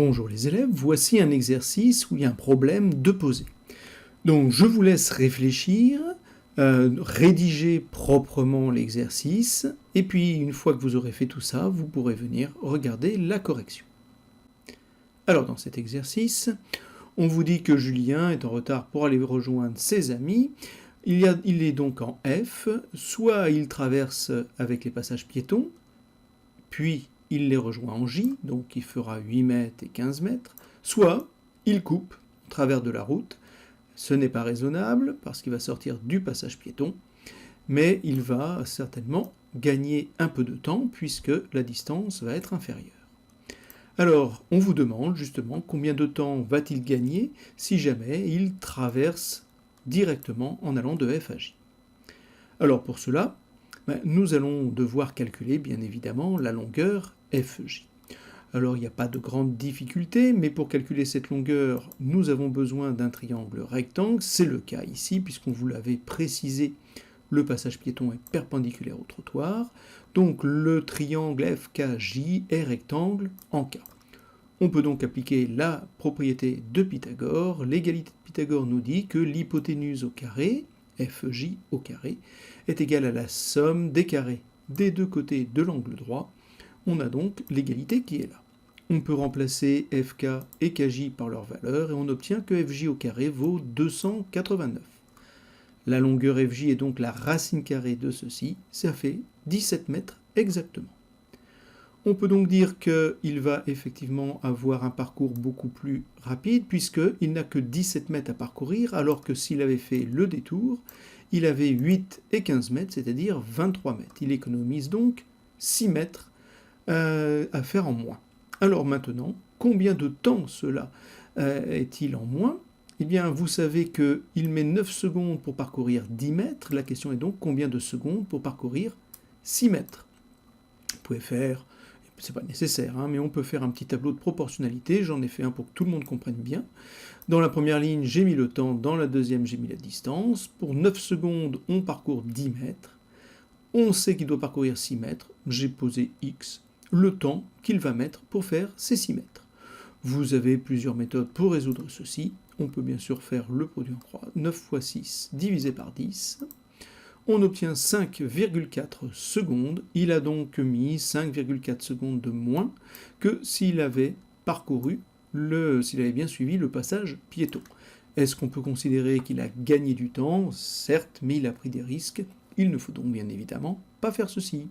Bonjour les élèves, voici un exercice où il y a un problème de poser. Donc je vous laisse réfléchir, rédiger proprement l'exercice, et puis une fois que vous aurez fait tout ça, vous pourrez venir regarder la correction. Alors dans cet exercice, on vous dit que Julien est en retard pour aller rejoindre ses amis. Il est donc en F, soit il traverse avec les passages piétons, puis il les rejoint en J, donc il fera 8 mètres et 15 mètres, soit il coupe au travers de la route. Ce n'est pas raisonnable parce qu'il va sortir du passage piéton, mais il va certainement gagner un peu de temps puisque la distance va être inférieure. Alors, on vous demande justement combien de temps va-t-il gagner si jamais il traverse directement en allant de F à J. Alors pour cela, nous allons devoir calculer bien évidemment la longueur FJ. Alors il n'y a pas de grande difficulté, mais pour calculer cette longueur, nous avons besoin d'un triangle rectangle. C'est le cas ici, puisqu'on vous l'avait précisé, le passage piéton est perpendiculaire au trottoir. Donc le triangle FKJ est rectangle en K. On peut donc appliquer la propriété de Pythagore. L'égalité de Pythagore nous dit que l'hypoténuse au carré, FJ au carré, est égale à la somme des carrés des deux côtés de l'angle droit. On a donc l'égalité qui est là. On peut remplacer FK et KJ par leur valeur et on obtient que FJ au carré vaut 289. La longueur FJ est donc la racine carrée de ceci, ça fait 17 mètres exactement. On peut donc dire qu'il va effectivement avoir un parcours beaucoup plus rapide puisqu'il n'a que 17 mètres à parcourir alors que s'il avait fait le détour, il avait 8 et 15 mètres, c'est-à-dire 23 mètres. Il économise donc 6 mètres à faire en moins. Alors maintenant, combien de temps cela est-il en moins ? Eh bien, vous savez qu'il met 9 secondes pour parcourir 10 mètres. La question est donc combien de secondes pour parcourir 6 mètres ? Vous pouvez faire, c'est pas nécessaire, mais on peut faire un petit tableau de proportionnalité. J'en ai fait un pour que tout le monde comprenne bien. Dans la première ligne, j'ai mis le temps. Dans la deuxième, j'ai mis la distance. Pour 9 secondes, on parcourt 10 mètres. On sait qu'il doit parcourir 6 mètres. J'ai posé X, le temps qu'il va mettre pour faire ces 6 mètres. Vous avez plusieurs méthodes pour résoudre ceci. On peut bien sûr faire le produit en croix. 9 fois 6 divisé par 10. On obtient 5,4 secondes. Il a donc mis 5,4 secondes de moins que s'il avait parcouru, s'il avait bien suivi le passage piéton. Est-ce qu'on peut considérer qu'il a gagné du temps ? Certes, mais il a pris des risques. Il ne faut donc bien évidemment pas faire ceci.